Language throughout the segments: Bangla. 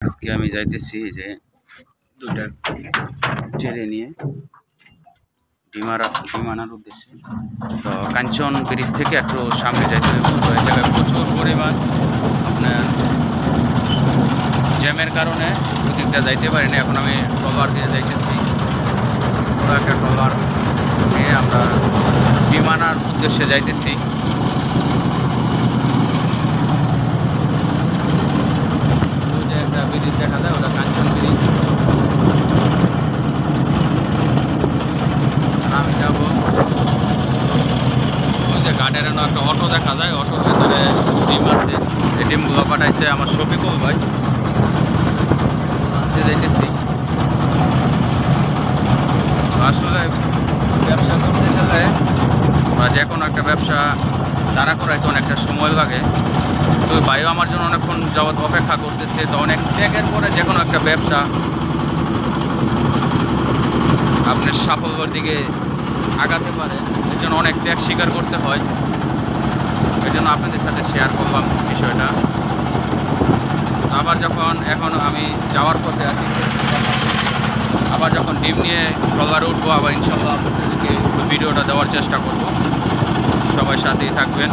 আজকে আমি যাইতেছি যে দুইটা ট্রেনে নিয়ে ডিমানার উদ্দেশ্যে। তো কাঞ্চন ব্রিজ থেকে একটু সামনে যাইতে হবে। তো এই জায়গায় প্রচুর পরিমাণ আপনার জ্যামের কারণে ওদিকটা যাইতে পারিনি। এখন আমি ট্রলার দিয়ে যাইতেছি। বড় একটা ট্রলার নিয়ে আমরা ডিমানার উদ্দেশ্যে যাইতেছি। ব্রিজ দেখা যায়, ওটা কাঞ্চন ব্রিজ। আমি যাবো ওই যে গার্ডেনেরও একটা অটো দেখা যায়, অটোর ভেতরে ডিম আছে। এই ডিমগুলো পাঠাইছে আমার শফিকুল ভাই। আনতে যাইতেছি। আসলে ব্যবসা করতে গেলে বা যে কোনো একটা ব্যবসা দাঁড়া করাইতে অনেকটা সময় লাগে। তো ভাইও আমার জন্য অনেকক্ষণ যাবৎ অপেক্ষা করতেছে। তো অনেক ত্যাগের পরে যে কোনো একটা ব্যবসা আপনার সাফল্যের দিকে আগাতে পারে, এর জন্য অনেক ত্যাগ স্বীকার করতে হয়। এই জন্য আপনাদের সাথে শেয়ার করলাম বিষয়টা। আবার যখন এখন আমি যাওয়ার পথে আছি, আবার যখন ডিম নিয়ে ট্রলারে উঠবো, আবার ইনশাল্লাহ আপনাদেরকে ভিডিওটা দেওয়ার চেষ্টা করব। সবাই সাথেই থাকবেন।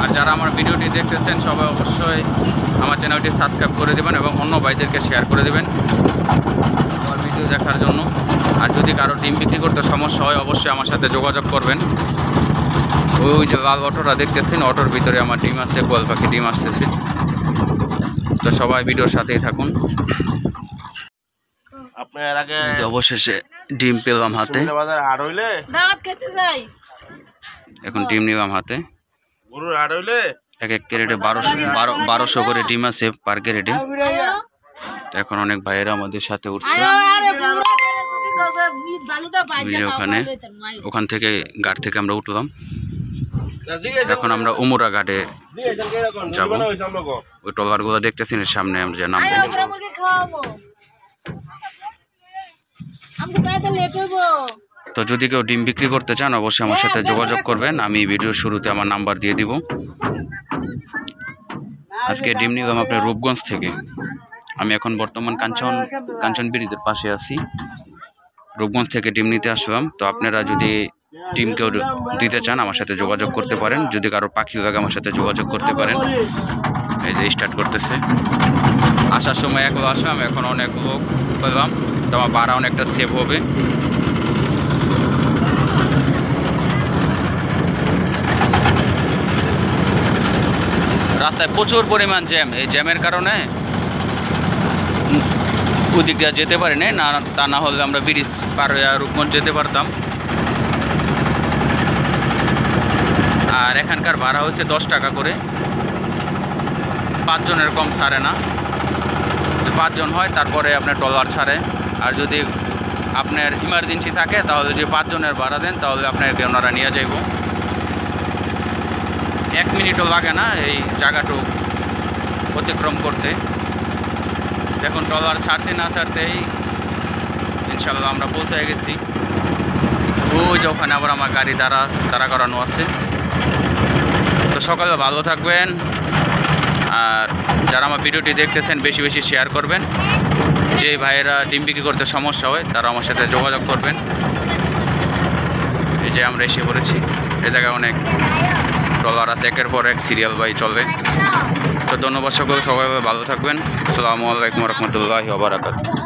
আর যারা আমার ভিডিওটি দেখতেছেন সবাই অবশ্যই আমার চ্যানেলটি সাবস্ক্রাইব করে দেবেন এবং অন্য ভাইদেরকে শেয়ার করে দেবেন আমার ভিডিও দেখার জন্য। আর যদি কারো ডিম বিক্রি করতে সমস্যা হয় অবশ্যই আমার সাথে যোগাযোগ করবেন। ওই যে লাল অটোটা দেখতেছেন, অটোর ভিতরে আমার ডিম আছে, কোয়েল পাখি ডিম আসতেছে। তো সবাই ভিডিওর সাথেই থাকুন। আপনার আগে অবশেষে ডিম পেলাম হাতে। এখন ডিম নিলাম হাতে। এক এক ক্যারেটে 1200 করে ডিম আছে পার ক্যারেটে। এখন অনেক ভাইয়েরা আমাদের সাথে উঠছে। ওখান থেকে ঘাট থেকে আমরা উঠলাম। এখন আমরা উমুরা ঘাটে যাব। ওই ট্রলারগুলো দেখতেছি সামনে আমরা যে নামবো। তো যদি কেউ ডিম বিক্রি করতে চান অবশ্যই আমার সাথে যোগাযোগ করবেন। আমি ভিডিওর শুরুতে আমার নাম্বার দিয়ে দিব। আজকে ডিম নিলাম আপনার রূপগঞ্জ থেকে। আমি এখন বর্তমান কাঞ্চন ব্রিজের পাশে আছি। রূপগঞ্জ থেকে ডিম নিতে আসলাম। তো আপনারা যদি ডিম কেউ দিতে চান আমার সাথে যোগাযোগ করতে পারেন। যদি কারো পাখি লাগে আমার সাথে যোগাযোগ করতে পারেন। এই যে স্টার্ট করতেছে। আসার সময় একলো আসলাম, এখন অনেক লোক পেলাম। তো আমার ভাড়া অনেকটা সেভ হবে। রাস্তায় প্রচুর পরিমাণ জ্যাম। এই জ্যামের কারণে ওদিক দিয়ে যেতে পারি না। তা না হলে আমরা ব্রিজ পার হয়ে রূপগঞ্জ যেতে পারতাম। আর এখানকার ভাড়া হচ্ছে 10 টাকা করে। 5 জনের কম ছাড়ে না। 5 জন হয় তারপরে আপনার ট্রলার ছাড়ে। আর যদি আপনার ইমার্জেন্সি থাকে তাহলে যদি 5 জনের ভাড়া দেন তাহলে আপনাকে ওনারা নিয়ে যাইব। 1 মিনিটও লাগে না এই জায়গাটুকু অতিক্রম করতে। দেখুন ট্রলার ছাড়তে না ছাড়তেই ইনশাল্লাহ আমরা পৌঁছে গেছি। ওই যে ওখানে আবার আমার গাড়ি দাঁড়া করানো আছে। তো সকালে ভালো থাকবেন। আর যারা আমার ভিডিওটি দেখতেছেন বেশি বেশি শেয়ার করবেন। যে ভাইয়েরা ডিম বিক্রি করতে সমস্যা হয় তারা আমার সাথে যোগাযোগ করবেন। এই যে আমরা এসে পড়েছি। এই জায়গায় অনেক ট্রলার আছে, একের পর এক সিরিয়াল বাই চলবে। তো ধন্যবাদ সকল, সবাই ভালো থাকবেন। আসসালামু আলাইকুম রহমতুল্লাহি ওয়া বারাকাতুহু।